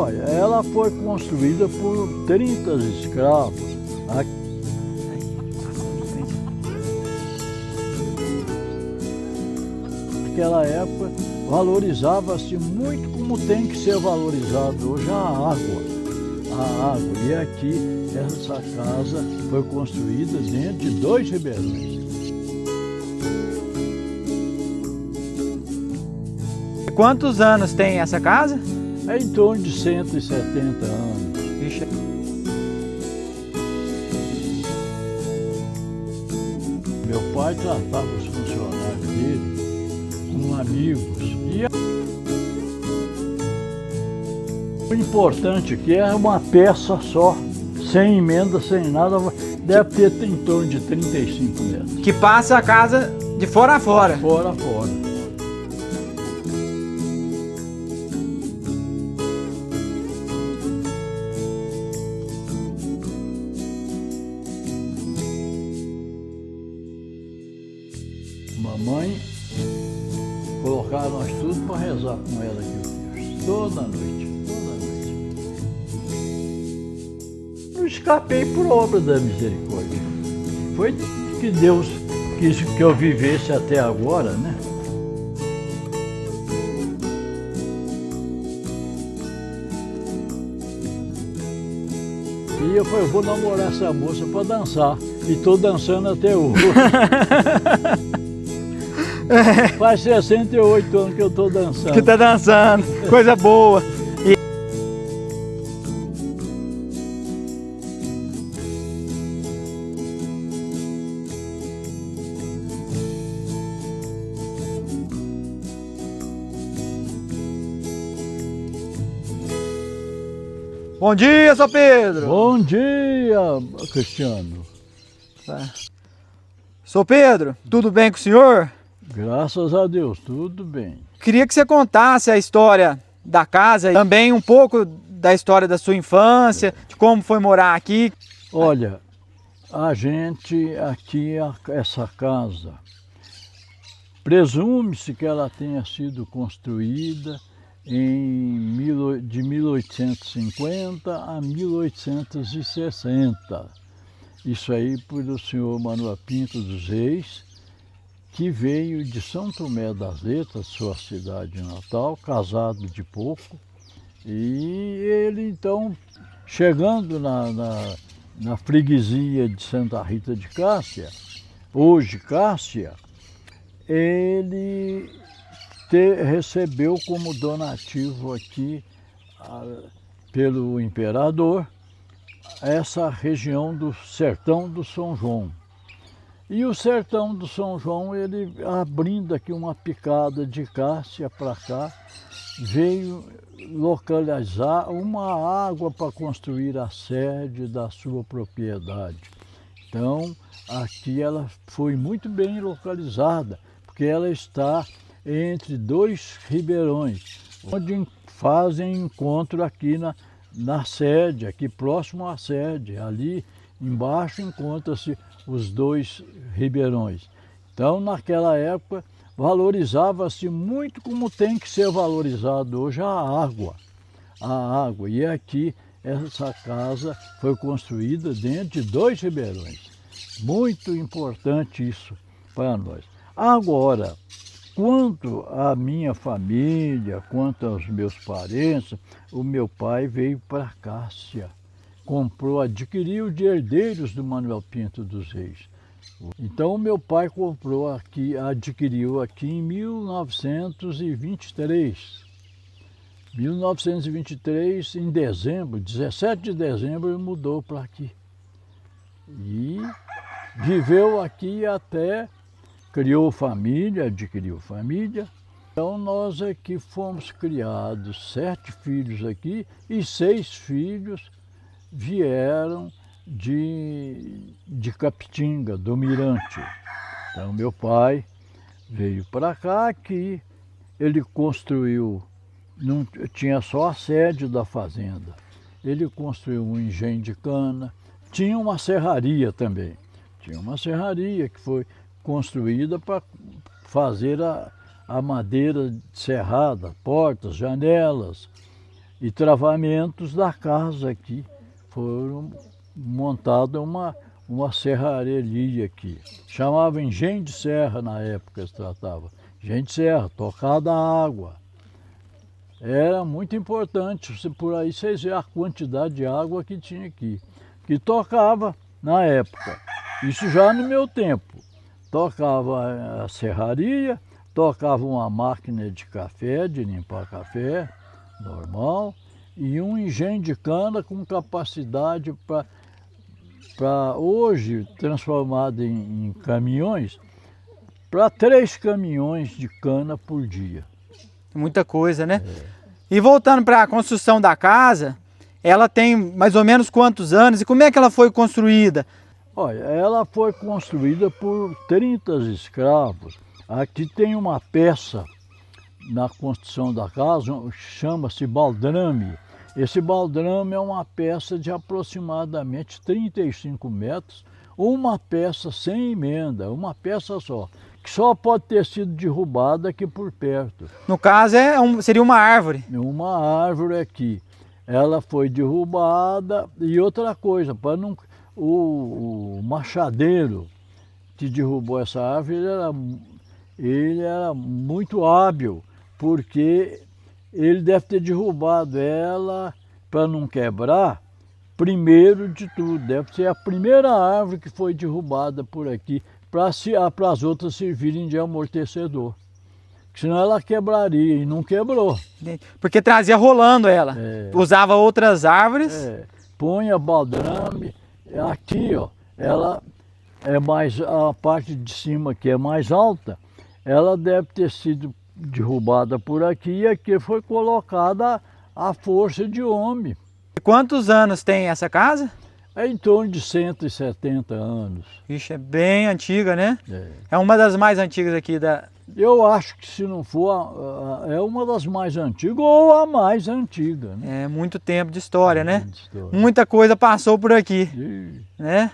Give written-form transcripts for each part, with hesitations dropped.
Olha, ela foi construída por 30 escravos. Naquela época valorizava-se muito como tem que ser valorizado hoje a água. A água. E aqui, essa casa foi construída dentro de 2 ribeirões. Quantos anos tem essa casa? É em torno de 170 anos. Ixi. Meu pai tratava os funcionários dele como amigos. E o importante aqui é uma peça só, sem emenda, sem nada, deve ter em torno de 35 metros. Que passa a casa de fora a fora. Fora a fora. Mamãe colocava nós tudo para rezar com ela aqui, toda noite, toda noite. Não escapei por obra da misericórdia. Foi que Deus quis que eu vivesse até agora, né? E eu falei, eu vou namorar essa moça para dançar. E estou dançando até hoje. Faz 68 anos que eu estou dançando. Que tá dançando, coisa boa. Bom dia, São Pedro. Bom dia, Cristiano. São Pedro, tudo bem com o senhor? Graças a Deus, tudo bem. Queria que você contasse a história da casa, também um pouco da história da sua infância, de como foi morar aqui. Olha, a gente aqui, essa casa, presume-se que ela tenha sido construída de 1850 a 1860. Isso aí por o senhor Manuel Pinto dos Reis, que veio de São Tomé das Letras, sua cidade natal, casado de pouco. E ele então, chegando na freguesia de Santa Rita de Cássia, hoje Cássia, ele recebeu como donativo aqui pelo imperador essa região do Sertão do São João. E o Sertão do São João, ele abrindo aqui uma picada de Cássia para cá, veio localizar uma água para construir a sede da sua propriedade. Então, aqui ela foi muito bem localizada, porque ela está entre 2 ribeirões, onde fazem encontro aqui na sede, aqui próximo à sede. Ali embaixo encontra-se os 2 ribeirões. Então, naquela época, valorizava-se muito como tem que ser valorizado hoje a água. A água. E aqui, essa casa foi construída dentro de 2 ribeirões. Muito importante isso para nós. Agora, quanto à minha família, quanto aos meus parentes, o meu pai veio para Cássia, adquiriu de herdeiros do Manuel Pinto dos Reis. Então, o meu pai adquiriu aqui em 1923. 1923, em dezembro, 17 de dezembro, ele mudou para aqui. E viveu aqui até, criou família, adquiriu família. Então nós aqui fomos criados, 7 filhos aqui e 6 filhos vieram de Capitinga, do Mirante. Então meu pai veio para cá, aqui ele construiu, não tinha só a sede da fazenda, ele construiu um engenho de cana, tinha uma serraria também, tinha uma serraria que foi construída para fazer a madeira serrada, portas, janelas. e travamentos da casa aqui. Foram montada uma serrareria aqui. Chamava engenho de serra na época, se tratava. Engenho de serra, tocada a água. Era muito importante, por aí vocês veem a quantidade de água que tinha aqui. Que tocava na época. Isso já no meu tempo. Tocava a serraria, tocava uma máquina de café, de limpar café, normal, e um engenho de cana com capacidade para hoje, transformado em caminhões, para 3 caminhões de cana por dia. Muita coisa, né? E voltando para a construção da casa, ela tem mais ou menos quantos anos e como é que ela foi construída? Olha, ela foi construída por 30 escravos. Aqui tem uma peça na construção da casa, chama-se baldrame. Esse baldrame é uma peça de aproximadamente 35 metros, uma peça sem emenda, uma peça só, que só pode ter sido derrubada aqui por perto. No caso, seria uma árvore. Uma árvore aqui. Ela foi derrubada e outra coisa, para não... O machadeiro que derrubou essa árvore, ele era muito hábil, porque ele deve ter derrubado ela para não quebrar, primeiro de tudo. Deve ser a primeira árvore que foi derrubada por aqui, para as outras servirem de amortecedor. Senão ela quebraria, e não quebrou. Porque trazia rolando ela. Usava outras árvores. Punha baldrame. Aqui, ó, ela é mais, a parte de cima que é mais alta, ela deve ter sido derrubada por aqui e aqui foi colocada a força de homem. E quantos anos tem essa casa? É em torno de 170 anos. Ixi, é bem antiga, né? É uma das mais antigas aqui da... Eu acho que se não for, é uma das mais antigas ou a mais antiga, né? É muito tempo de história, né? Muita coisa passou por aqui, né?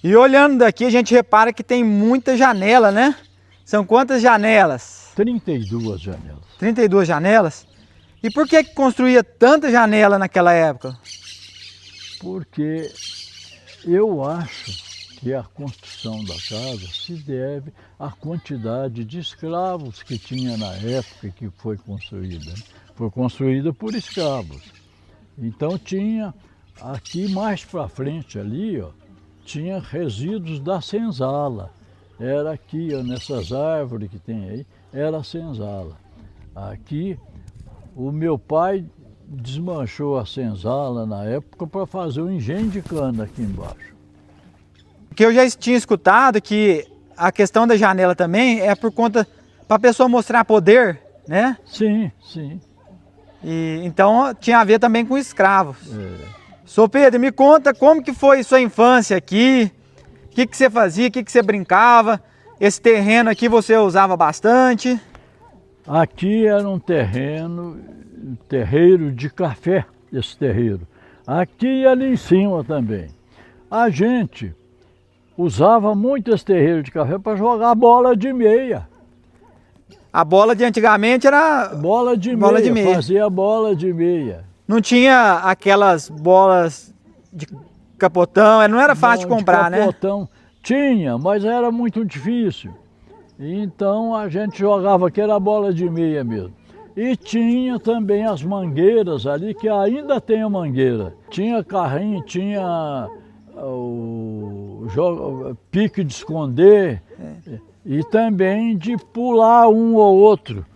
E olhando daqui a gente repara que tem muita janela, né? São quantas janelas? 32 janelas. 32 janelas? E por que construía tanta janela naquela época? Porque eu acho que a construção da casa se deve à quantidade de escravos que tinha na época que foi construída. Foi construída por escravos. Então tinha, aqui mais para frente ali, ó, tinha resíduos da senzala. Era aqui, ó, nessas árvores que tem aí, era a senzala. Aqui, o meu pai desmanchou a senzala na época para fazer um engenho de cana aqui embaixo. Porque eu já tinha escutado que a questão da janela também é por conta, para a pessoa mostrar poder, né? Sim, sim. E, então tinha a ver também com escravos. Sr. Pedro, me conta como que foi sua infância aqui, o que você fazia, o que você brincava, esse terreno aqui você usava bastante? Aqui era um terreiro de café, esse terreiro. Aqui e ali em cima também. A gente usava muito esse terreiro de café para jogar bola de meia. A bola de antigamente era... Bola de meia, fazia bola de meia. Não tinha aquelas bolas de capotão, não era fácil de comprar, né? Capotão tinha, mas era muito difícil. Então a gente jogava aquela bola de meia mesmo. E tinha também as mangueiras ali, que ainda tem a mangueira. Tinha carrinho, tinha pique de esconder e também de pular um ou outro.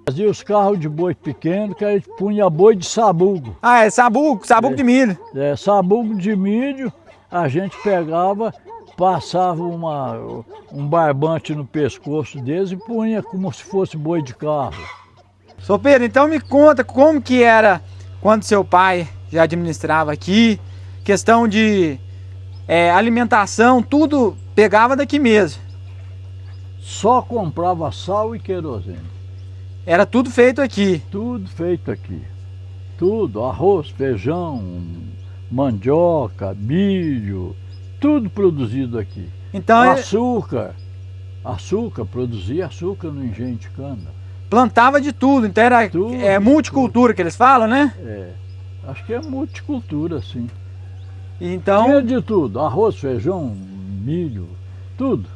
Fazia os carros de boi pequeno, que a gente punha boi de sabugo. Ah, é sabugo de milho. Sabugo de milho, a gente pegava, passava um barbante no pescoço deles e punha como se fosse boi de carro. Sr. Pedro, então me conta como que era quando seu pai já administrava aqui, questão de alimentação, tudo pegava daqui mesmo. Só comprava sal e querosene. Era tudo feito aqui? Tudo feito aqui. Tudo, arroz, feijão, mandioca, milho, tudo produzido aqui. Então, açúcar, produzia açúcar no engenho de cana. Plantava de tudo, então era Tudo, multicultura que eles falam, né? Acho que é multicultura, sim. Então, Tinha de tudo, arroz, feijão, milho, tudo.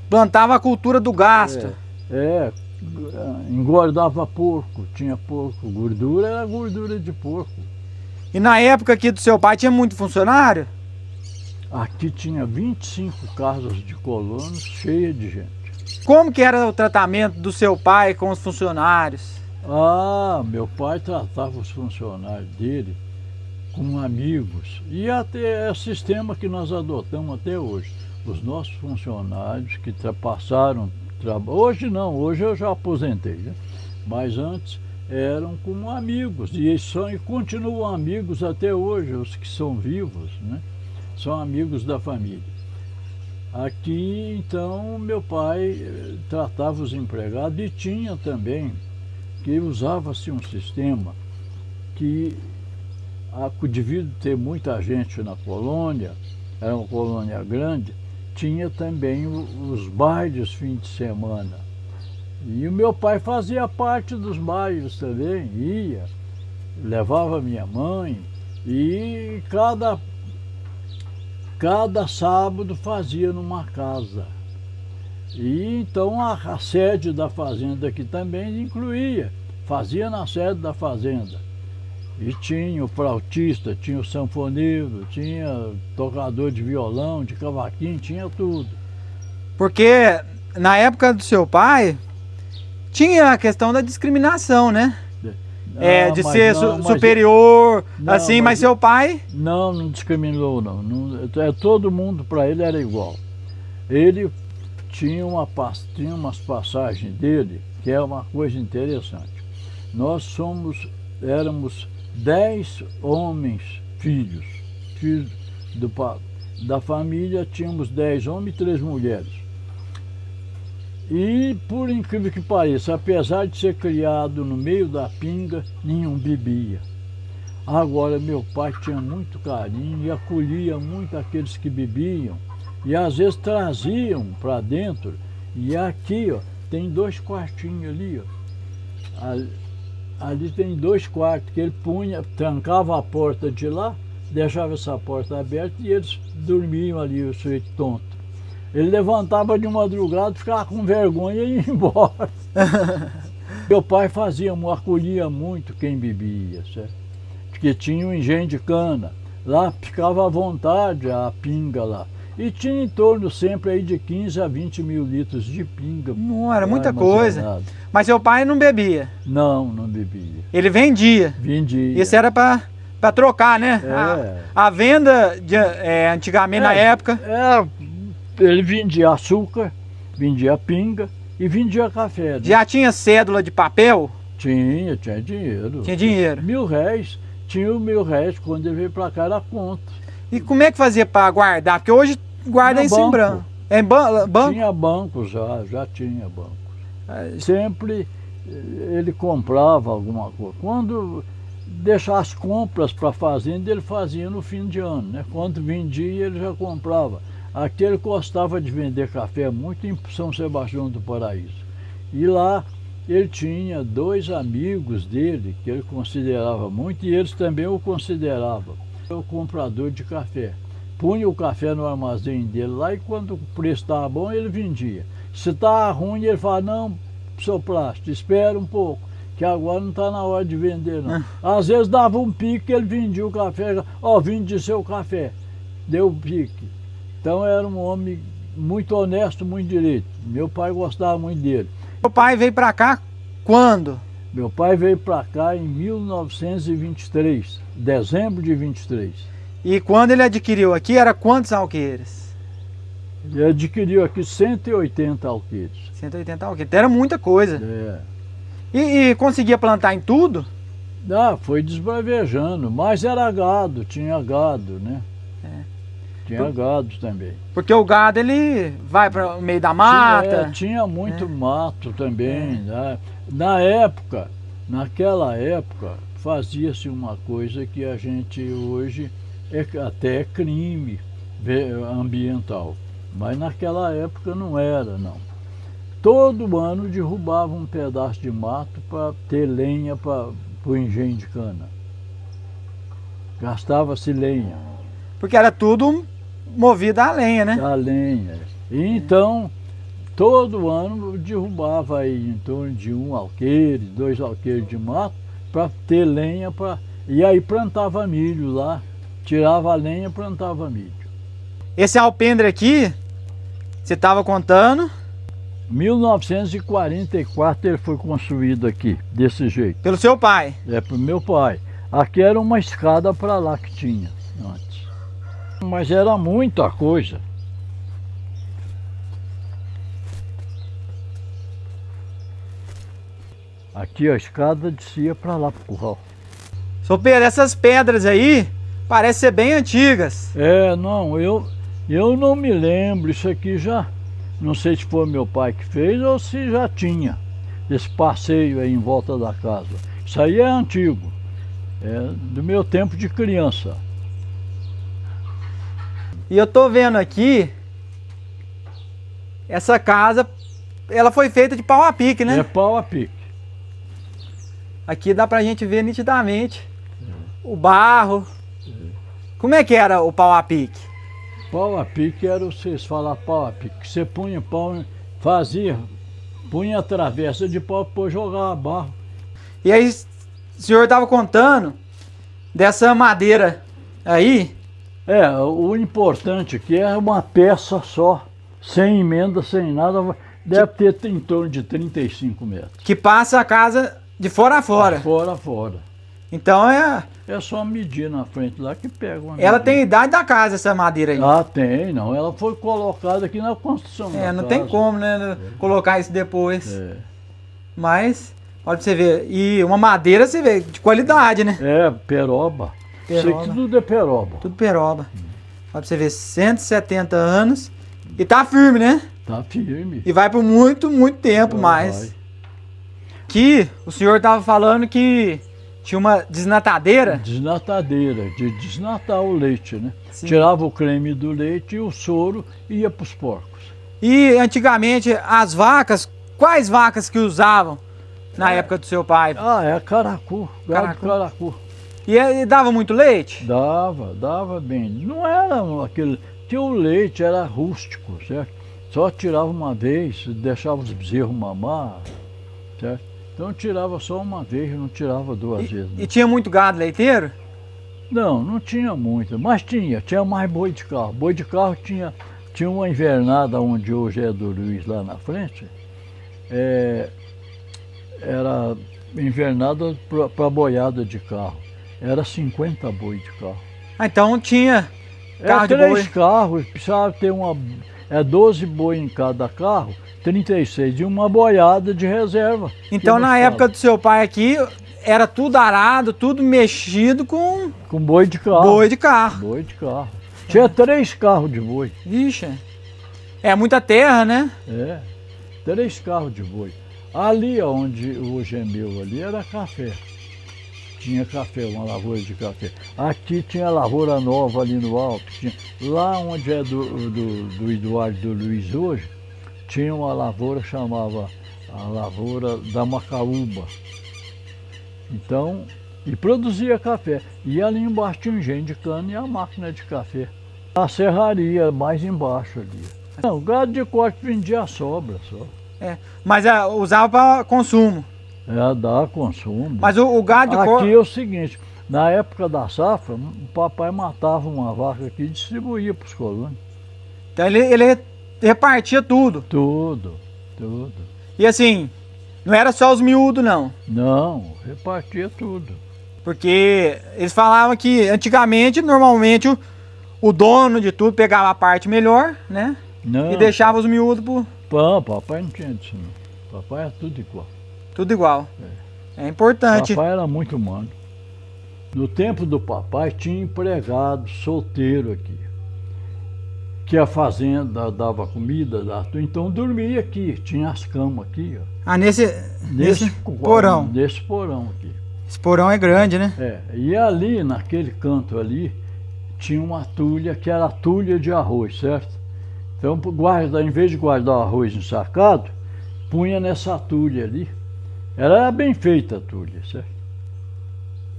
plantava a cultura do gasto. É, engordava porco, tinha porco, gordura era gordura de porco. E na época aqui do seu pai tinha muito funcionário? Aqui tinha 25 casas de colonos cheias de gente. Como que era o tratamento do seu pai com os funcionários? Ah, meu pai tratava os funcionários dele como amigos. E até é o sistema que nós adotamos até hoje. Os nossos funcionários que passaram trabalho. Hoje não, hoje eu já aposentei, né? Mas antes eram como amigos. E continuam amigos até hoje, os que são vivos, né? São amigos da família. Aqui, então, meu pai tratava os empregados e tinha também que usava-se um sistema que, devido ter muita gente na colônia, era uma colônia grande, tinha também os bailes fim de semana. E o meu pai fazia parte dos bailes também, ia, levava minha mãe e cada sábado fazia numa casa. E então a sede da fazenda aqui também incluía, fazia na sede da fazenda. E tinha o flautista, tinha o sanfoneiro, tinha tocador de violão, de cavaquinho, tinha tudo. Porque na época do seu pai tinha a questão da discriminação, né? De ser superior, assim, mas seu pai... Não discriminou, não. Todo mundo para ele era igual. Ele tinha umas passagens dele, que é uma coisa interessante. Nós éramos 10 homens filhos da família, tínhamos 10 homens e 3 mulheres. E, por incrível que pareça, apesar de ser criado no meio da pinga, nenhum bebia. Agora, meu pai tinha muito carinho e acolhia muito aqueles que bebiam. E às vezes traziam para dentro. E aqui, ó, tem 2 quartinhos ali, ó. Ali tem 2 quartos que ele trancava a porta de lá, deixava essa porta aberta e eles dormiam ali, o sujeito tonto. Ele levantava de madrugada, ficava com vergonha e ia embora. Meu pai acolhia muito quem bebia, certo? Porque tinha um engenho de cana. Lá ficava à vontade a pinga lá. E tinha em torno sempre aí de 15 a 20 mil litros de pinga. Não, era muita coisa. Mas seu pai não bebia? Não bebia. Ele vendia? Vendia. Isso era para trocar, né? A venda antigamente, na época... Ele vendia açúcar, vendia pinga e vendia café. Né? Já tinha cédula de papel? Tinha dinheiro. Tinha dinheiro? R$1.000. Tinha R$1.000 quando ele veio para cá, era conta. E como é que fazia para guardar? Porque hoje guarda em branco. É em banco? Tinha banco já tinha banco. Sempre ele comprava alguma coisa. Quando deixava as compras para a fazenda, ele fazia no fim de ano. Né? Quando vendia, ele já comprava. Aqui ele gostava de vender café muito em São Sebastião do Paraíso. E lá ele tinha 2 amigos dele que ele considerava muito e eles também o consideravam. O comprador de café. Punha o café no armazém dele lá e quando o preço estava bom ele vendia. Se estava ruim ele falava, não, seu plástico, espera um pouco, que agora não está na hora de vender não. Às vezes dava um pique, ele vendia o café, vendi seu café, deu um pique. Então era um homem muito honesto, muito direito. Meu pai gostava muito dele. Meu pai veio para cá quando? Meu pai veio para cá em 1923, dezembro de 23. E quando ele adquiriu aqui, era quantos alqueires? Ele adquiriu aqui 180 alqueires. 180 alqueires, então era muita coisa. E conseguia plantar em tudo? Foi desbravejando, mas era gado, tinha gado, né? Tinha gado também. Porque o gado, ele vai para o meio da mata. Tinha muito mato também. Né? Naquela época, fazia-se uma coisa que a gente hoje até é crime ambiental. Mas naquela época não era, não. todo ano derrubava um pedaço de mato para ter lenha para o engenho de cana. Gastava-se lenha. Porque era tudo movido a lenha, né? A lenha. E então, todo ano derrubava aí em torno de 1 alqueire, 2 alqueires de mato para ter lenha e aí plantava milho lá. Tirava a lenha e plantava milho. Esse alpendre aqui, você estava contando? 1944 ele foi construído aqui, desse jeito. Pelo seu pai? É pro meu pai. Aqui era uma escada para lá que tinha antes. Mas era muita coisa. Aqui a escada descia para lá pro curral. Seu Pedro, essas pedras aí parecem ser bem antigas. É, não, eu não me lembro, isso aqui já, não sei se foi meu pai que fez ou se já tinha esse passeio aí em volta da casa. Isso aí é antigo, é do meu tempo de criança. E eu tô vendo aqui, essa casa, ela foi feita de pau a pique, né? É pau a pique. Aqui dá pra gente ver nitidamente o barro. Como é que era o pau a pique? Pau a pique era, vocês falar pau a pique, você punha pau, punha a travessa de pau, depois jogava barro. E aí, o senhor estava contando dessa madeira aí? É, o importante aqui é uma peça só, sem emenda, sem nada, deve ter em torno de 35 metros. Que passa a casa de fora a fora. Fora a fora. Então é... É só medir na frente lá que pega uma Ela medida. tem idade da casa, essa madeira aí. Ah, tem, não. Ela foi colocada aqui na construção da não casa. tem como, né, colocar isso depois. É. Mas, olha pra você ver. E uma madeira, você vê, de qualidade, né? É, peroba. Isso aqui tudo é peroba. Tudo peroba. Olha pra você ver, 170 anos. E tá firme, né? Tá firme. E vai por muito, muito tempo mais. Vai. Aqui, o senhor tava falando que tinha uma desnatadeira. Desnatadeira, de desnatar o leite, né? Sim. Tirava o creme do leite e o soro ia para os porcos. E antigamente as vacas, quais vacas que usavam na época do seu pai? Ah, é caracu, gado caracu. E dava muito leite? Dava bem. Não era aquele... Que o leite era rústico, certo? Só tirava uma vez, deixava os bezerros mamar, certo? Então tirava só uma vez, não tirava duas vezes. E tinha muito gado leiteiro? Não tinha muito, mas tinha mais boi de carro. Boi de carro tinha uma invernada onde hoje é do Luiz lá na frente. Era invernada para boiada de carro. Era 50 boi de carro. Ah, então tinha carro de 3 boi. carros, precisava ter 12 boi em cada carro, 36, e uma boiada de reserva. Então na época do seu pai aqui, era tudo arado, tudo mexido com boi de carro. Boi de carro. Boi de carro. Tinha 3 carros de boi. Vixe, é muita terra, né? 3 carros de boi. Ali onde hoje é meu, ali era café. Tinha café, uma lavoura de café. Aqui tinha lavoura nova ali no alto. Lá onde é do Eduardo do Luiz hoje, tinha uma lavoura que chamava a lavoura da Macaúba. Então, e produzia café. E ali embaixo tinha um engenho de cana e a máquina de café. A serraria mais embaixo ali. Não, o gado de corte vendia a sobra só. Mas usava para consumo. Dá consumo. Mas o gado de corte... Aqui é o seguinte, na época da safra, o papai matava uma vaca aqui e distribuía para os colonos. Então ele repartia tudo. Tudo. E assim, não era só os miúdos, não. Não, repartia tudo. Porque eles falavam que antigamente, normalmente, o dono de tudo pegava a parte melhor, né? Não, E deixava os miúdos por... Papai não tinha disso não. Papai era tudo igual. Tudo igual. É importante. Papai era muito humano. No tempo do papai tinha empregado solteiro aqui. Que a fazenda dava comida, então dormia aqui. Tinha as camas aqui, ó. Ah, nesse porão. Nesse porão aqui. Esse porão é grande, né? E ali, naquele canto ali, tinha uma tulha que era a tulha de arroz, certo? Então, em vez de guardar o arroz ensacado, punha nessa tulha ali. Ela era bem feita a tulha, certo?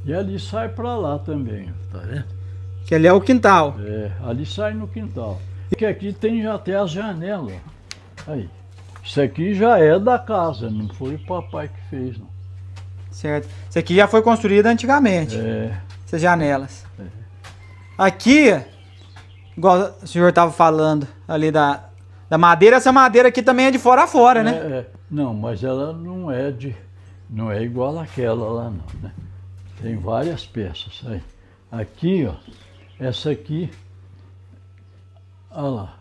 E ali sai para lá também, tá vendo? Que ali é o quintal. É, ali sai no quintal. Porque aqui tem já até as janelas. Aí. Isso aqui já é da casa, não foi o papai que fez, não. Certo. Isso aqui já foi construído antigamente. É. Essas janelas. Aqui, igual o senhor estava falando ali da madeira, essa madeira aqui também é de fora a fora, né? Não, mas ela não é igual àquela lá não, né? Tem várias peças aí. Aqui, ó, essa aqui, olha lá,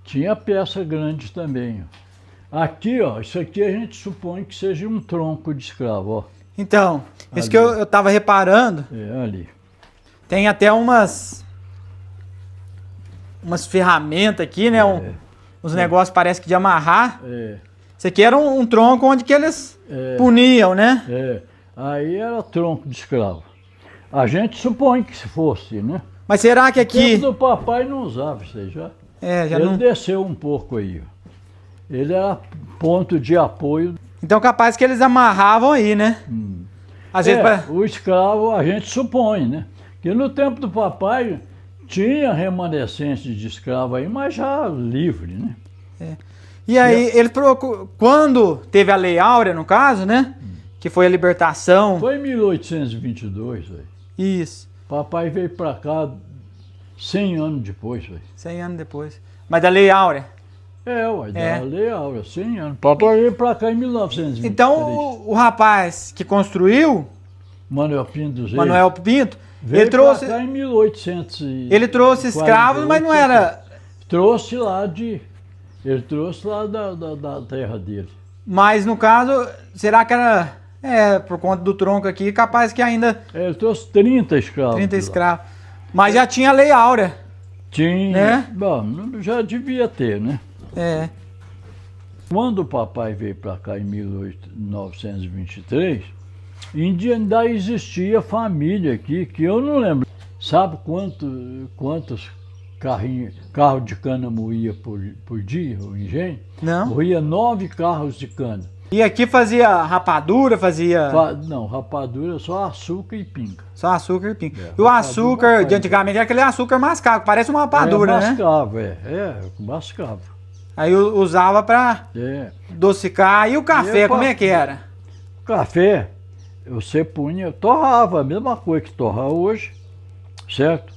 tinha peça grande também, ó. Aqui, ó, isso aqui a gente supõe que seja um tronco de escravo, ó. Então, isso Ali. que eu tava reparando, Ali. tem até umas ferramentas aqui, né? Uns negócios parece que de amarrar. Isso aqui era um tronco onde que eles puniam, né? Aí era tronco de escravo. A gente supõe que se fosse, né? Mas será que O aqui... tempo do papai não usava isso aí já. já Ele não... desceu um pouco aí, ó. Ele era ponto de apoio. Então capaz que eles amarravam aí, né? Às vezes O escravo, a gente supõe, né? Que no tempo do papai tinha remanescente de escravo aí, mas já livre, né? E aí, ele quando teve a Lei Áurea, no caso, né? Que foi a libertação. Foi em 1822, velho. Isso. Papai veio pra cá 100 anos depois, velho. 100 anos depois. Mas da Lei Áurea. Da Lei Áurea, 100 anos. Papai veio pra cá em 1923. Então, o rapaz que construiu, Manuel Pinto dos Reis, Manuel Pinto, veio ele trouxe... pra cá em 1800 Ele trouxe escravos, mas não era... Trouxe lá de... Ele trouxe lá da terra dele. Mas no caso, será que era... por conta do tronco aqui, capaz que ainda... Ele trouxe 30 escravos. 30 escravos. Mas já tinha a Lei Áurea. Tinha. Né? Bom, já devia ter, né? Quando o papai veio para cá em 1923, ainda existia família aqui, que eu não lembro. Sabe quantos carros de cana moía por dia, o engenho? Não. Moía 9 carros de cana. E aqui fazia rapadura, fazia... Não, rapadura só açúcar e pinga. Só açúcar e pinga. E o açúcar de antigamente era aquele açúcar mascavo, parece uma rapadura, né? Mascavo. Aí usava pra adocicar. E o café, como é que era? O café, você torrava, a mesma coisa que torra hoje, certo?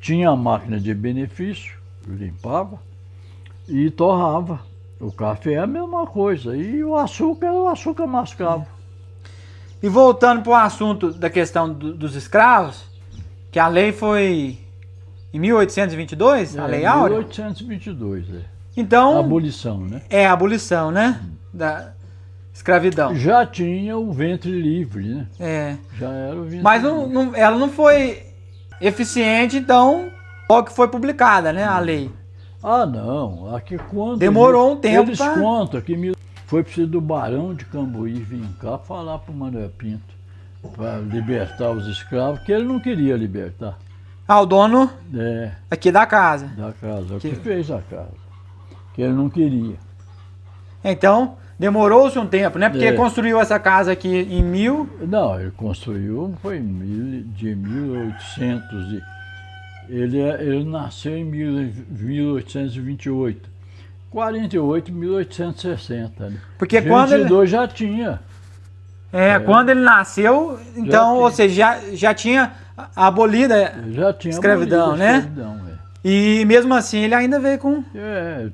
Tinha a máquina de benefício, limpava e torrava. O café é a mesma coisa. E o açúcar era o açúcar mascavo. E voltando para o assunto da questão dos escravos, que a lei foi em 1822, a Lei Áurea? 1822, Então... A abolição, né? A abolição, né? Da escravidão. Já tinha o ventre livre, né? Já era o ventre Mas livre. ela não foi eficiente, então, logo que foi publicada, né, a lei. Ah, não. Aqui quando... Demorou um tempo. Eles contam que foi preciso do Barão de Cambuí vir cá falar para o Manuel Pinto para libertar os escravos, que ele não queria libertar. O dono aqui da casa. Da casa, o que fez a casa. Que ele não queria. Então, demorou-se um tempo, né? Porque construiu essa casa aqui em Não, ele construiu, foi de 1800 Ele nasceu em 1828. 48, 1860. Né? Porque quando ele... já tinha. Quando ele nasceu, então, ou seja, já tinha abolido a escravidão, né? E mesmo assim ele ainda veio com...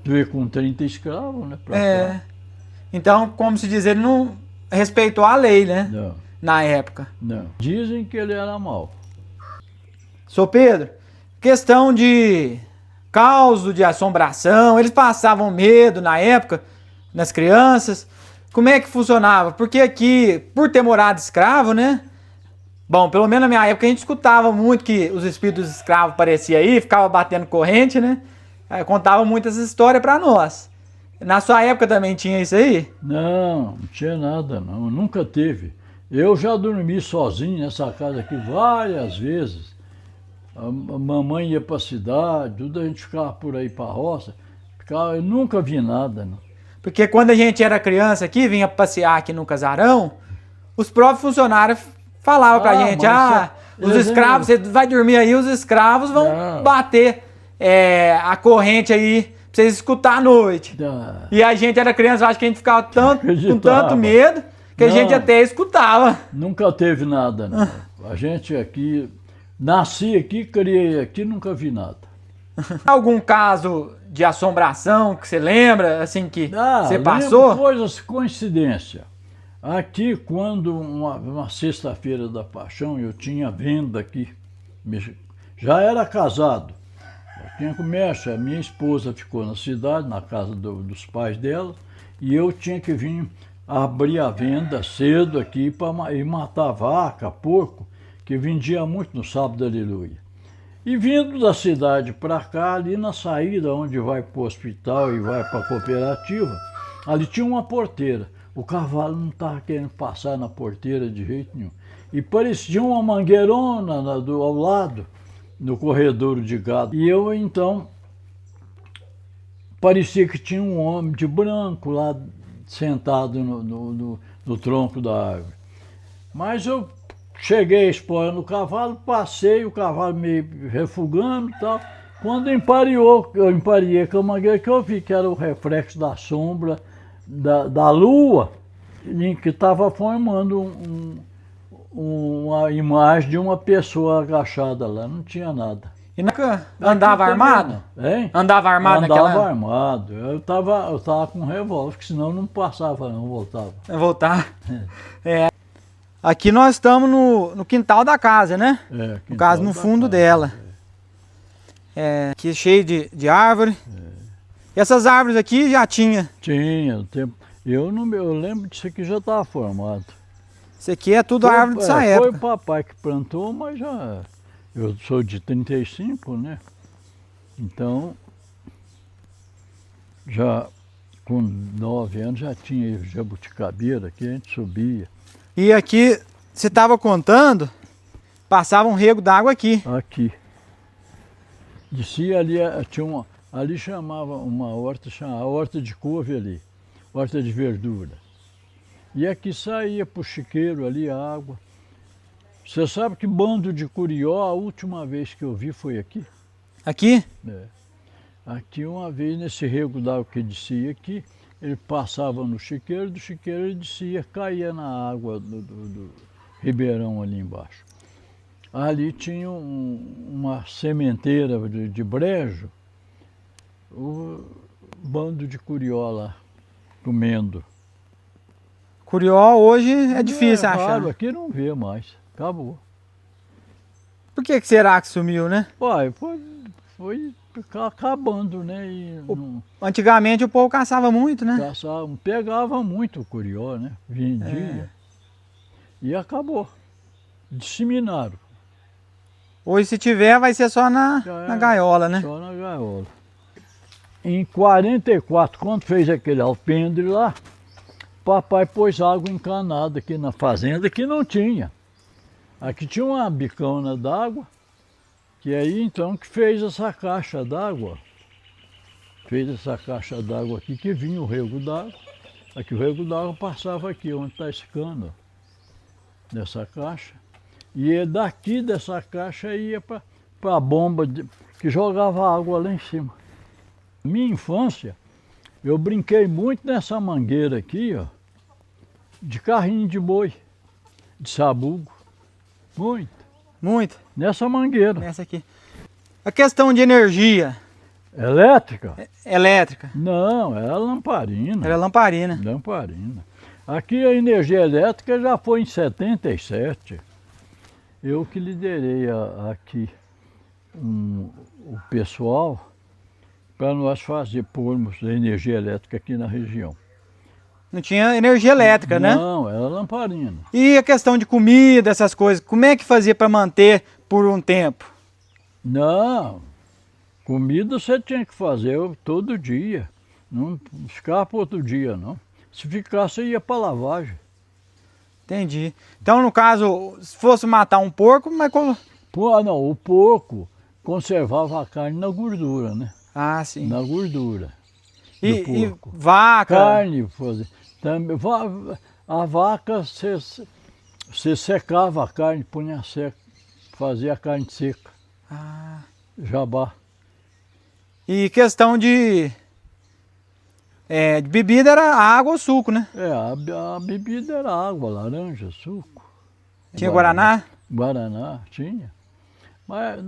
veio com 30 escravos, né? Pra cá. Então, como se diz, ele não respeitou a lei, né? Não. Na época. Não. Dizem que ele era mau. Sr. Pedro, questão de causa de assombração, eles passavam medo na época, nas crianças. Como é que funcionava? Porque aqui, por ter morado escravo, né? Bom, pelo menos na minha época a gente escutava muito que os espíritos escravos apareciam aí, ficava batendo corrente, né? Contava muitas histórias pra nós. Na sua época também tinha isso aí? Não tinha nada não, nunca teve. Eu já dormi sozinho nessa casa aqui várias vezes. A mamãe ia para a cidade, tudo a gente ficava por aí para a roça. Eu nunca vi nada, não. Porque quando a gente era criança aqui, vinha passear aqui no casarão, os próprios funcionários falavam pra gente, os escravos, você vai dormir aí, os escravos vão bater a corrente aí pra vocês escutar à noite. E a gente era criança, acho que a gente ficava com tanto medo que a gente até escutava. Nunca teve nada, não. A gente aqui, nasci aqui, criei aqui, nunca vi nada. Algum caso de assombração que você lembra, assim, que você passou? Coisas, coincidência. Aqui, quando uma sexta-feira da Paixão, eu tinha venda aqui, já era casado, eu tinha comércio, a minha esposa ficou na cidade, na casa dos pais dela, e eu tinha que vir abrir a venda cedo aqui e matar vaca, porco, que vendia muito no sábado, aleluia. E vindo da cidade para cá, ali na saída, onde vai para o hospital e vai para a cooperativa, ali tinha uma porteira. O cavalo não estava querendo passar na porteira de jeito nenhum. E parecia uma mangueirona ao lado, no corredor de gado. E eu, então, parecia que tinha um homem de branco lá, sentado no tronco da árvore. Mas eu cheguei a espora no cavalo, passei, o cavalo meio refugando e tal. Quando eu empariei com a mangueira, que eu vi que era o reflexo da sombra da lua, que estava formando uma imagem de uma pessoa agachada lá, não tinha nada. E nunca andava armado? Hein? Andava armado naquela? Andava armado. Eu tava com um revólver, senão não passava, não voltava. Voltar. Aqui nós estamos no quintal da casa, né? No caso, no fundo dela. Aqui cheio de árvore. E essas árvores aqui já tinha? Tinha. Eu lembro disso aqui já estava formado. Isso aqui é tudo árvore dessa época. Foi o papai que plantou, mas já... Eu sou de 35, né? Então, já com 9 anos já tinha jabuticabeira aqui, a gente subia. E aqui, você estava contando, passava um rego d'água aqui. Aqui. Descia ali, ali chamava uma horta, a horta de couve ali, horta de verdura. E aqui saía para o chiqueiro ali a água. Você sabe que bando de curió, a última vez que eu vi foi aqui? Aqui? Aqui uma vez, nesse rego d'água que descia aqui, ele passava no chiqueiro, do chiqueiro ele descia, caía na água do ribeirão ali embaixo. Ali tinha uma sementeira de brejo, o bando de curió lá, comendo. Curió hoje é difícil achar. Claro, aqui não vê mais, acabou. Por que será que sumiu, né? Pai, foi acabando, né? Antigamente o povo caçava muito, né? Pegava muito o curió, né? Vendia. E acabou. Disseminaram. Hoje se tiver vai ser só na gaiola, né? Só na gaiola. Em 44, quando fez aquele alpendre lá, papai pôs água encanada aqui na fazenda que não tinha. Aqui tinha uma bicona d'água, que aí então que fez essa caixa d'água. Fez essa caixa d'água aqui que vinha o rego d'água. Aqui o rego d'água passava aqui, onde está esse cano, nessa caixa. E daqui dessa caixa ia para a bomba que jogava água lá em cima. Minha infância, eu brinquei muito nessa mangueira aqui, ó, de carrinho de boi, de sabugo. Muito. Muito? Nessa mangueira. Nessa aqui. A questão de energia. Elétrica? Elétrica. Não, era lamparina. Era lamparina. Lamparina. Aqui a energia elétrica já foi em 77. Eu que liderei aqui o pessoal para nós pormos energia elétrica aqui na região. Não tinha energia elétrica, né? Não, era lamparina. E a questão de comida, essas coisas, como é que fazia para manter por um tempo? Não, comida você tinha que fazer todo dia. Não ficava para outro dia, não. Se ficasse, ia para lavagem. Entendi. Então, no caso, se fosse matar um porco, mas como... Não, o porco conservava a carne na gordura, né? Ah, sim. Na gordura. do E porco. vaca? Carne, também, a vaca, você secava a carne, punha seca, fazia a carne seca, Ah. jabá. E questão de bebida era água ou suco, né? A bebida era água, laranja, suco. Tinha Guaraná? Guaraná, tinha. Mas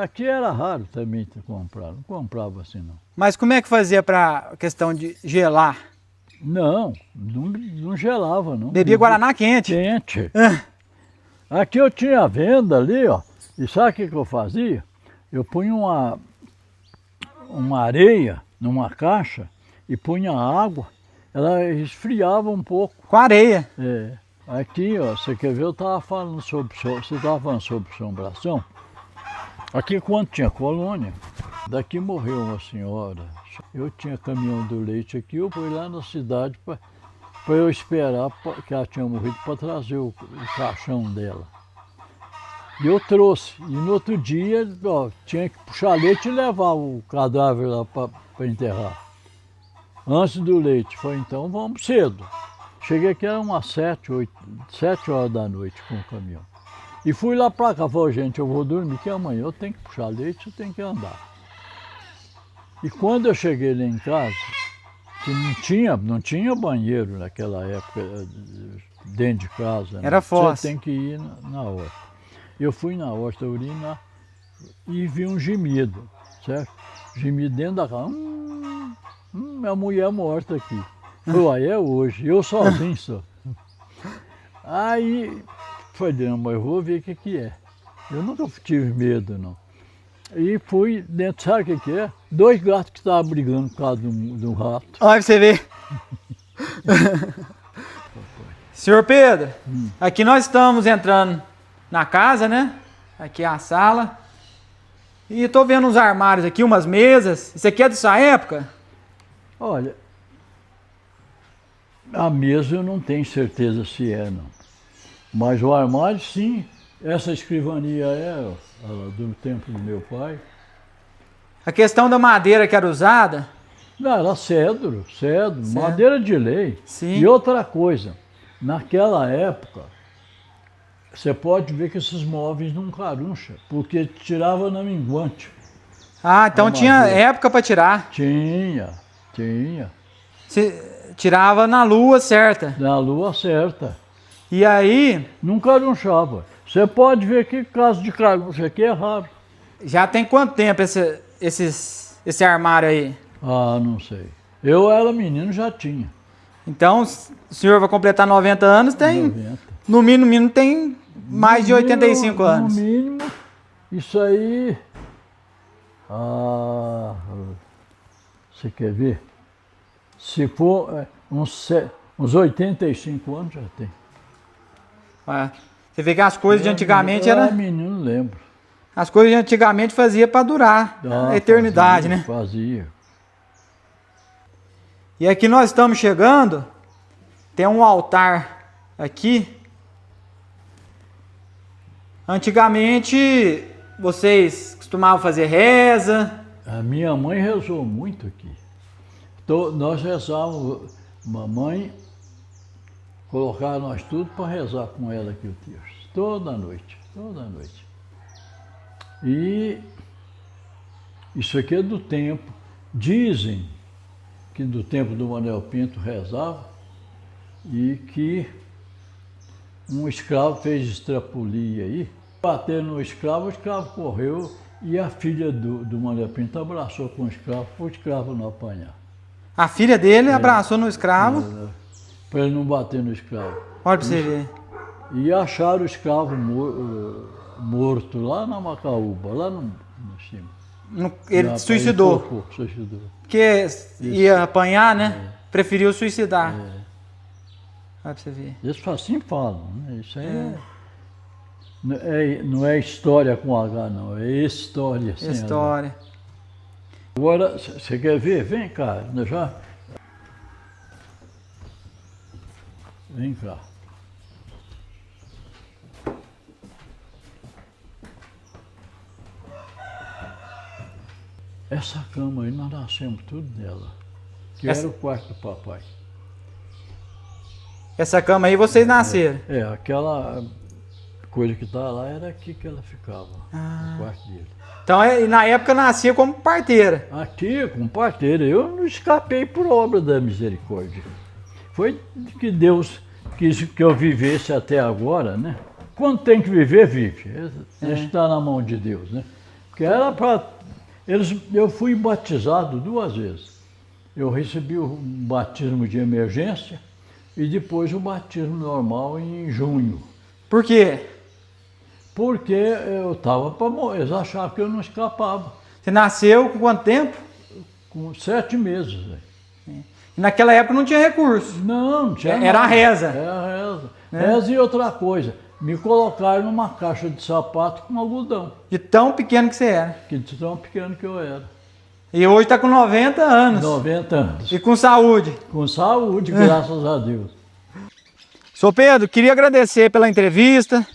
aqui era raro também comprar, não comprava assim não. Mas como é que fazia para questão de gelar? Não gelava não. Bebia Guaraná quente? Quente. Aqui eu tinha venda ali, ó. E sabe o que eu fazia? Eu punha uma areia numa caixa e punha água, ela esfriava um pouco. Com areia? É. Aqui, ó, você quer ver, eu estava falando sobre, você estava falando sobre assombração. Aqui quando tinha colônia, daqui morreu uma senhora. Eu tinha caminhão do leite aqui, eu fui lá na cidade para eu esperar que ela tinha morrido para trazer o caixão dela. E eu trouxe. E no outro dia, ó, tinha que puxar leite e levar o cadáver lá para enterrar. Antes do leite. Foi então, vamos cedo. Cheguei aqui, era umas 7 horas da noite com o caminhão. E fui lá para cá, falei, gente, eu vou dormir, que amanhã eu tenho que puxar leite, eu tenho que andar. E quando eu cheguei lá em casa, que não tinha banheiro naquela época, dentro de casa. Era né? fossa. Você tem que ir na horta. Eu fui na horta urinar e vi um gemido, certo? Gemido dentro da casa. Minha mulher morta aqui. Aí é hoje, eu sozinho só. Aí, falei, não, mas eu vou ver o que é. Eu nunca tive medo, não. E fui dentro, sabe o que é? 2 gatos que estavam brigando por causa do rato. Olha pra você ver. Senhor Pedro, aqui nós estamos entrando na casa, né? Aqui é a sala. E tô vendo uns armários aqui, umas mesas. Isso aqui é dessa época? Olha, a mesa eu não tenho certeza se é, não. Mas o armário, sim. Essa escrivania é do tempo do meu pai. A questão da madeira que era usada? Não, era cedro, madeira de lei. Sim. E outra coisa, naquela época, você pode ver que esses móveis não caruncha, porque tirava na minguante. Ah, então tinha época para tirar. Tinha. Você tirava na lua certa. Na lua certa. E aí... Não carunchava. Você pode ver que caso de caruncha aqui é raro. Já tem quanto tempo esse armário aí? Ah, não sei. Eu era menino, já tinha. Então, o senhor vai completar 90 anos, tem... 90. No mínimo tem mais de 85 anos. No mínimo, isso aí... você quer ver? Se for uns 85 anos, já tem. Você vê que as coisas de antigamente eram... menino, lembro. As coisas de antigamente fazia para durar a eternidade, né? Fazia. E aqui nós estamos chegando, tem um altar aqui. Antigamente, vocês costumavam fazer reza? A minha mãe rezou muito aqui. Nós rezávamos, mamãe colocava nós tudo para rezar com ela aqui o terço. Toda noite. E isso aqui é do tempo. Dizem que do tempo do Manuel Pinto rezava e que um escravo fez extrapolia aí. Bateram no escravo, o escravo correu e a filha do Manuel Pinto abraçou com o escravo para o escravo não apanhar. A filha dele abraçou no escravo? Para ele não bater no escravo. Olha para você ver. E acharam o escravo morto lá na Macaúba, lá no cima. Ele suicidou? Suicidou. Porque ia apanhar, né? Preferiu suicidar. Olha pra você ver. Eles assim falam, né? Isso aí não é história com H, não. É história. História. Agora, você quer ver? Vem cá, já. Vem cá. Essa cama aí, nós nascemos tudo dela. que era o quarto do papai. Essa cama aí vocês nasceram? Aquela coisa que tá lá era aqui que ela ficava, no quarto dele. Então, e na época nascia como parteira. Aqui, com parteira, eu não escapei por obra da misericórdia. Foi que Deus quis que eu vivesse até agora, né? Quando tem que viver, vive. Isso está na mão de Deus, né? Porque era para... Eu fui batizado 2 vezes. Eu recebi o batismo de emergência e depois o batismo normal em junho. Por quê? Porque eu estava para morrer, eles achavam que eu não escapava. Você nasceu com quanto tempo? Com 7 meses. E naquela época não tinha recurso. Não tinha Era a nada. reza. Era a reza. Reza e outra coisa. Me colocaram numa caixa de sapato com algodão. De tão pequeno que você era. Que de tão pequeno que eu era. E hoje está com 90 anos. 90 anos. E com saúde. Com saúde, graças a Deus. Sr. Pedro, queria agradecer pela entrevista,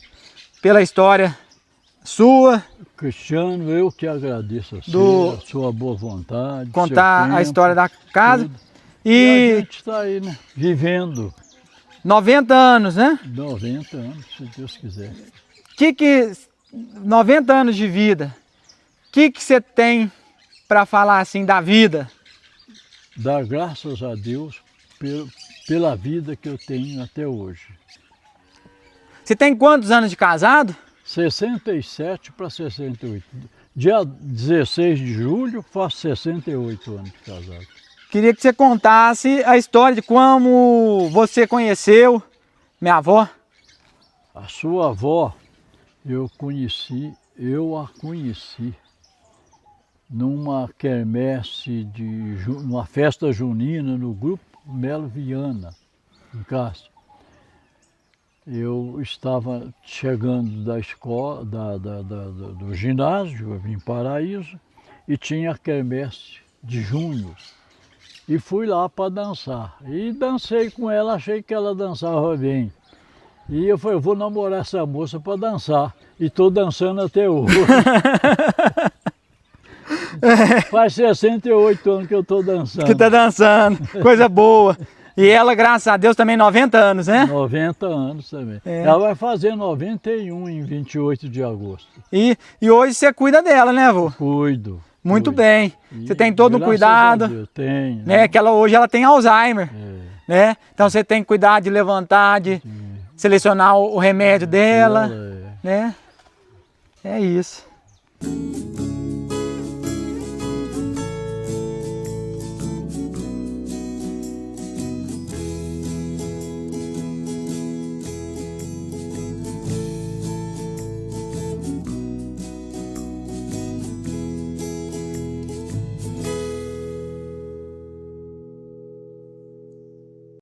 pela história sua. Cristiano, eu que agradeço a a sua boa vontade. Contar seu tempo, a história da casa. tudo. E a E gente está aí, né? Vivendo 90 anos, né? 90 anos, se Deus quiser. 90 anos de vida. O que você tem para falar assim da vida? Dar graças a Deus pela vida que eu tenho até hoje. Você tem quantos anos de casado? 67 para 68. Dia 16 de julho, faço 68 anos de casado. Queria que você contasse a história de como você conheceu minha avó. A sua avó, eu a conheci numa quermesse, numa festa junina no grupo Melo Viana, em Castro. Eu estava chegando da escola, do ginásio, eu vim em Paraíso, e tinha a quermesse de junho. E fui lá para dançar. E dancei com ela, achei que ela dançava bem. E eu falei, eu vou namorar essa moça para dançar. E estou dançando até hoje. Faz 68 anos que eu estou dançando. Que tá dançando, coisa boa. E ela, graças a Deus, também 90 anos, né? 90 anos também. Ela vai fazer 91 em 28 de agosto. E hoje você cuida dela, né, vô? Cuido. Muito bem. Você tem todo o Graças cuidado. a Deus, tenho. Né? Que hoje ela tem Alzheimer. Né? Então você tem que cuidar de levantar, de selecionar o remédio dela. Ela Né? É isso.